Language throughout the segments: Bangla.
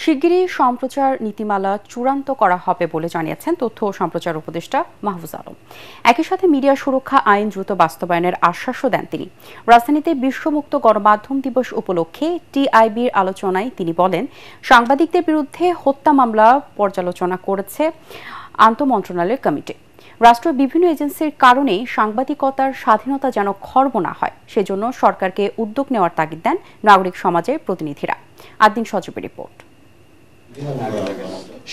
শিগগিরই সম্প্রচার নীতিমালা চূড়ান্ত করা হবে বলে জানিয়েছেন তথ্য ও সম্প্রচার উপদেষ্টা মাহফুজ আলম। একই সাথে মিডিয়া সুরক্ষা আইন দ্রুত বাস্তবায়নের আশ্বাসও দেন তিনি। রাজধানীতে বিশ্বমুক্ত গণমাধ্যম দিবস উপলক্ষে টিআইবির আলোচনায় তিনি বলেন, সাংবাদিকদের বিরুদ্ধে হত্যা মামলা পর্যালোচনা করেছে আন্তঃমন্ত্রণালয়ের কমিটি। রাষ্ট্রের বিভিন্ন এজেন্সির কারণেই সাংবাদিকতার স্বাধীনতা যেন খর্ব না হয়, সেজন্য সরকারকে উদ্যোগ নেওয়ার তাগিদ দেন নাগরিক সমাজের প্রতিনিধিরা। আদিন সজীবের রিপোর্ট।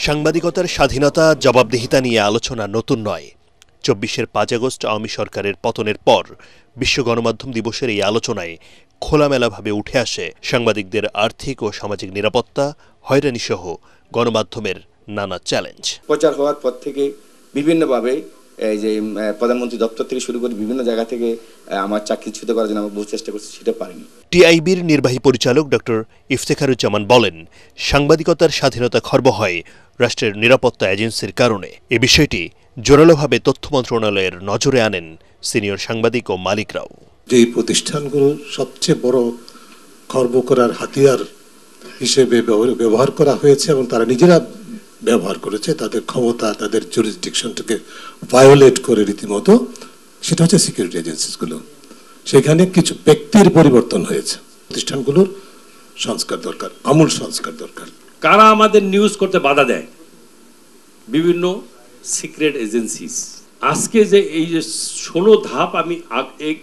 সাংবাদিকতার স্বাধীনতা জবাবদিহিতা নিয়ে আলোচনা নতুন নয়। ২৪ আগস্ট আওয়ামী সরকারের পতনের পর বিশ্ব গণমাধ্যম দিবসের এই আলোচনায় খোলামেলাভাবে উঠে আসে সাংবাদিকদের আর্থিক ও সামাজিক নিরাপত্তা, হয়রানি সহ গণমাধ্যমের নানা চ্যালেঞ্জ। প্রচার হওয়ার পর থেকে বিভিন্নভাবে এই যে প্রধানমন্ত্রী দপ্তর থেকে শুরু করে বিভিন্ন জায়গা থেকে আমার চাকরিচ্যুত করার জন্য আমরা বহু চেষ্টা করছি, সেটা পারিনি। টিআইবির নির্বাহী পরিচালক ডক্টর ইফতেখারুজ্জামান বলেন, সাংবাদিকতার স্বাধীনতা খর্ব হয় রাষ্ট্রের নিরাপত্তা এজেন্সির কারণে। এ বিষয়টি জোরালোভাবে তথ্য মন্ত্রণালয়ের নজরে আনেন সিনিয়র সাংবাদিক ও মালিকরাও। যে প্রতিষ্ঠানগুলো সবচেয়ে বড় খর্ব করার হাতিয়ার হিসেবে ব্যবহার করা হয়েছে এবং তারা নিজেরা ব্যবহার করেছে, তাদের ক্ষমতা, তাদের জুরিসডিকশনটাকে ভায়োলেট করে রীতিমতো, সেটা হচ্ছে সিকিউরিটি এজেন্সিসগুলো। সেখানে কিছু ব্যক্তির পরিবর্তন হয়েছে। প্রতিষ্ঠানগুলোর সংস্কার দরকার, আমূল সংস্কার দরকার। কারা আমাদের নিউজ করতে বাধা দেয়? বিভিন্ন সিক্রেট এজেন্সিস। আজকে যে এই যে 16 ধাপ আমি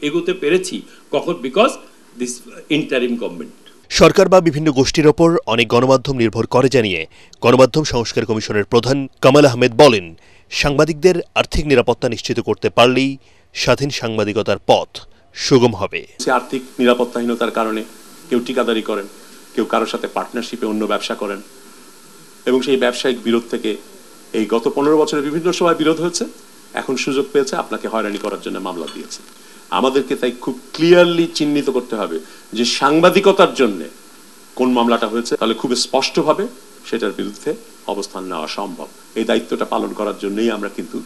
এগোতে পেরেছি, কখন? Because this interim government. সরকার বা বিভিন্ন গোষ্ঠীর ওপর অনেক গণমাধ্যম নির্ভর করে জানিয়ে গণমাধ্যম সংস্কার কমিশনের প্রধান কামাল আহমেদ বলেন, সাংবাদিকদের আর্থিক নিরাপত্তা নিশ্চিত করতে পারলেই স্বাধীন সাংবাদিকতার পথ সুগম হবে। আর্থিক নিরাপত্তাহীনতার কারণে কেউ ঠিকাদারি করেন, কেউ কারোর সাথে পার্টনারশিপে অন্য ব্যবসা করেন, এবং সেই ব্যবসায়িক বিরোধ থেকে এই গত 15 বছরে বিভিন্ন সময় বিরোধ হয়েছে, এখন সুযোগ পেয়েছে আপনাকে হয়রানি করার জন্য মামলা দিয়েছে। আমাদেরকে তাই খুব ক্লিয়ারলি চিহ্নিত করতে হবে যে সাংবাদিকতার জন্য কোন মামলাটা হয়েছে, তাহলে খুব স্পষ্টভাবে সেটার বিরুদ্ধে অবস্থান নেওয়া সম্ভব। এই দায়িত্বটা পালন করার জন্যই আমরা কিন্তু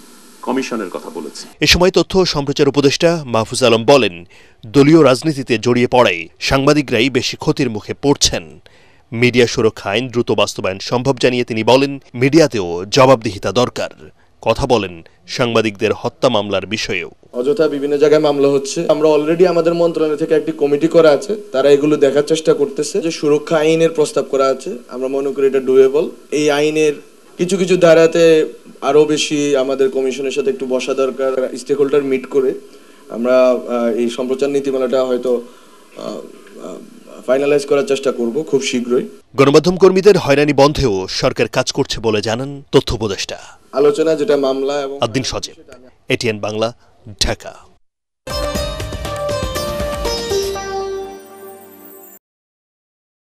কমিশনের কথা বলেছি। এ সময় তথ্য ও সম্প্রচার উপদেষ্টা মাহফুজ আলম বলেন, দলীয় রাজনীতিতে জড়িয়ে পড়ায় সাংবাদিকরাই বেশি ক্ষতির মুখে পড়ছেন। মিডিয়া সুরক্ষা আইন দ্রুত বাস্তবায়ন সম্ভব জানিয়ে তিনি বলেন, মিডিয়াতেও জবাবদিহিতা দরকার। কথা বলেন সাংবাদিকদের হত্যা মামলার বিষয়েও। অযথা বিভিন্ন জায়গায় মামলা হচ্ছে। আমরা অলরেডি আমাদের মন্ত্রণালয় থেকে একটি কমিটি করা আছে, তারা এগুলো দেখার চেষ্টা করতেছে। যে সুরক্ষা আইনের প্রস্তাব করা আছে, আমরা মনে করি এটা ডুয়েবল। এই আইনের কিছু কিছু ধারাতে আরো বেশি আমাদের কমিশনের সাথে একটু বসা দরকার, স্টেক হোল্ডার মিট করে আমরা এই সম্প্রচার নীতিমালাটা হয়তো ফাইনালাইজ করার চেষ্টা করব খুব শীঘ্রই। গণমাধ্যম কর্মীদের হয়রানি বন্ধেও সরকার কাজ করছে বলে জানান তথ্য উপদেষ্টা। আলোচনা যেটা মামলা এবং আদিন সজীব, এটিএন বাংলা, ঢাকা।